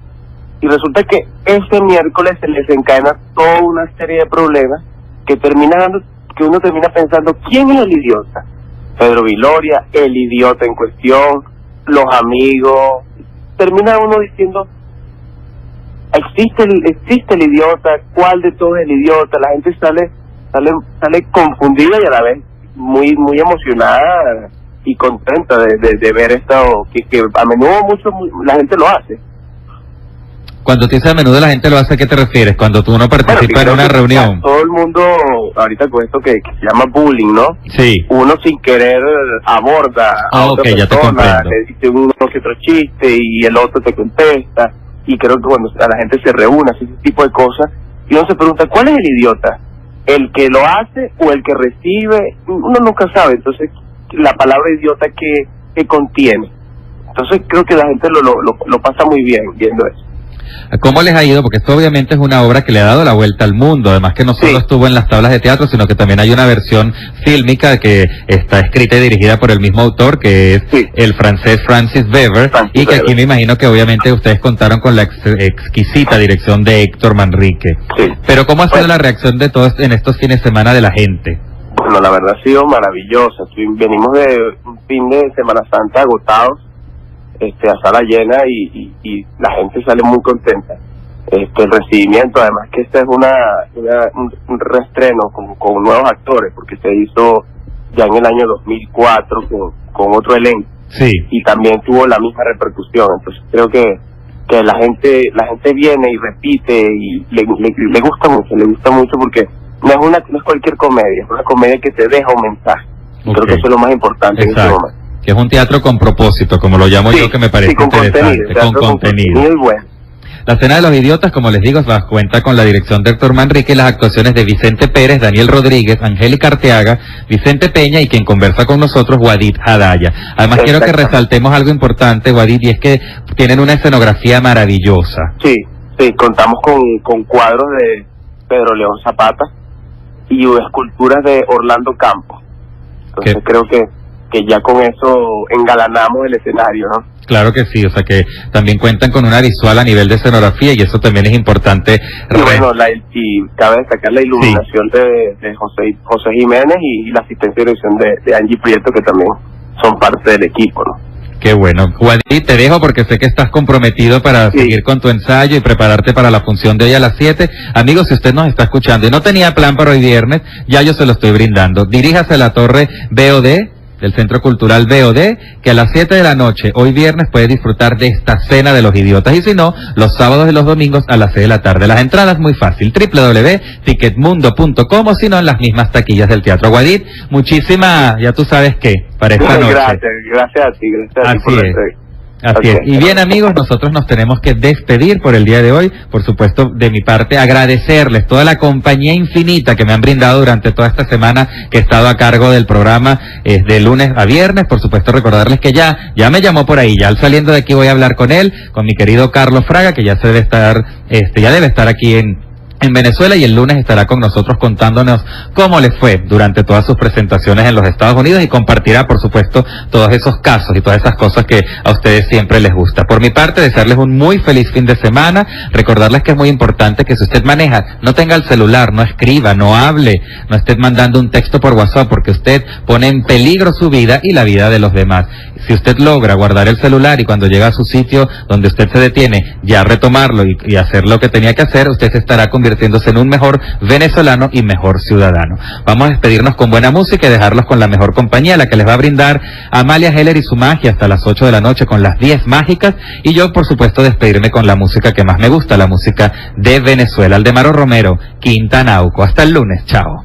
Y resulta que ese miércoles se les desencadena toda una serie de problemas que uno termina pensando, ¿quién es el idiota? Pedro Viloria, el idiota en cuestión, los amigos. Termina uno diciendo, existe el idiota, ¿cuál de todos es el idiota? La gente sale confundida y a la vez muy emocionada y contenta de ver esto, que a menudo la gente lo hace. Cuando te dice a menudo la gente lo hace, ¿a qué te refieres? Cuando tú no participas en una reunión. Todo el mundo, ahorita con esto que se llama bullying, ¿no? Sí. Uno sin querer aborda a otra ya te persona, comprendo. le dice uno que otro chiste y el otro te contesta, y creo que cuando la gente se reúne, hace ese tipo de cosas, y uno se pregunta, ¿cuál es el idiota? ¿El que lo hace o el que recibe? Uno nunca sabe. Entonces, la palabra idiota que contiene. Entonces, creo que la gente lo pasa muy bien viendo eso. ¿Cómo les ha ido? Porque esto obviamente es una obra que le ha dado la vuelta al mundo, además que no solo estuvo en las tablas de teatro, sino que también hay una versión fílmica que está escrita y dirigida por el mismo autor, que es el francés Francis Weber, y que aquí me imagino que obviamente ustedes contaron con la exquisita dirección de Héctor Manrique. Sí. Pero ¿cómo ha sido la reacción de todos en estos fines de semana de la gente? Bueno, la verdad ha sido maravillosa. Venimos de un fin de Semana Santa agotados, a sala llena, y la gente sale muy contenta. El recibimiento, además que esta es un reestreno con nuevos actores, porque se hizo ya en el año 2004 con otro elenco. Sí. Y también tuvo la misma repercusión. Entonces creo que la gente viene y repite, y le gusta mucho porque no es cualquier comedia, es una comedia que te deja un mensaje. Okay. Creo que eso es lo más importante. Exacto. En este momento. Que es un teatro con propósito, como lo llamo yo, que me parece con interesante, contenido con contenido. Muy bueno. La Cena de los Idiotas, como les digo, cuenta con la dirección de Héctor Manrique y las actuaciones de Vicente Pérez, Daniel Rodríguez, Angélica Arteaga, Vicente Peña y quien conversa con nosotros, Wadid Hadaya. Además, quiero que resaltemos algo importante, Wadid, y es que tienen una escenografía maravillosa. Sí, contamos con cuadros de Pedro León Zapata y esculturas de Orlando Campos. Entonces creo que ya con eso engalanamos el escenario, ¿no? Claro que sí, o sea que también cuentan con una visual a nivel de escenografía y eso también es importante. Y bueno, y cabe destacar la iluminación de José Jiménez y la asistencia y dirección de Angie Prieto, que también son parte del equipo, ¿no? Qué bueno. Wadid, te dejo porque sé que estás comprometido para seguir con tu ensayo y prepararte para la función de hoy a las 7. Amigos, si usted nos está escuchando y no tenía plan para hoy viernes, ya yo se lo estoy brindando. Diríjase a la Torre BOD, del Centro Cultural BOD, que a las 7 de la noche, hoy viernes, puede disfrutar de esta Cena de los Idiotas, y si no, los sábados y los domingos a las 6 de la tarde. Las entradas muy fácil, www.ticketmundo.com, o si no, en las mismas taquillas del Teatro Wadid. Ya tú sabes qué, para esta noche. Gracias a ti, Así es. Así es. Y bien, amigos, nosotros nos tenemos que despedir por el día de hoy. Por supuesto, de mi parte, agradecerles toda la compañía infinita que me han brindado durante toda esta semana que he estado a cargo del programa de lunes a viernes. Por supuesto, recordarles que ya me llamó por ahí. Ya al saliendo de aquí voy a hablar con él, con mi querido Carlos Fraga, que ya debe estar aquí en Venezuela, y el lunes estará con nosotros contándonos cómo le fue durante todas sus presentaciones en los Estados Unidos y compartirá, por supuesto, todos esos casos y todas esas cosas que a ustedes siempre les gusta. Por mi parte, desearles un muy feliz fin de semana, recordarles que es muy importante que si usted maneja, no tenga el celular, no escriba, no hable, no esté mandando un texto por WhatsApp, porque usted pone en peligro su vida y la vida de los demás. Si usted logra guardar el celular y cuando llega a su sitio donde usted se detiene, ya retomarlo y hacer lo que tenía que hacer, usted se estará convirtiéndose en un mejor venezolano y mejor ciudadano. Vamos a despedirnos con buena música y dejarlos con la mejor compañía, la que les va a brindar Amalia Heller y su magia hasta las 8 de la noche con las 10 mágicas, y yo, por supuesto, despedirme con la música que más me gusta, la música de Venezuela. Aldemaro Romero, Quinta Nauco. Hasta el lunes, chao.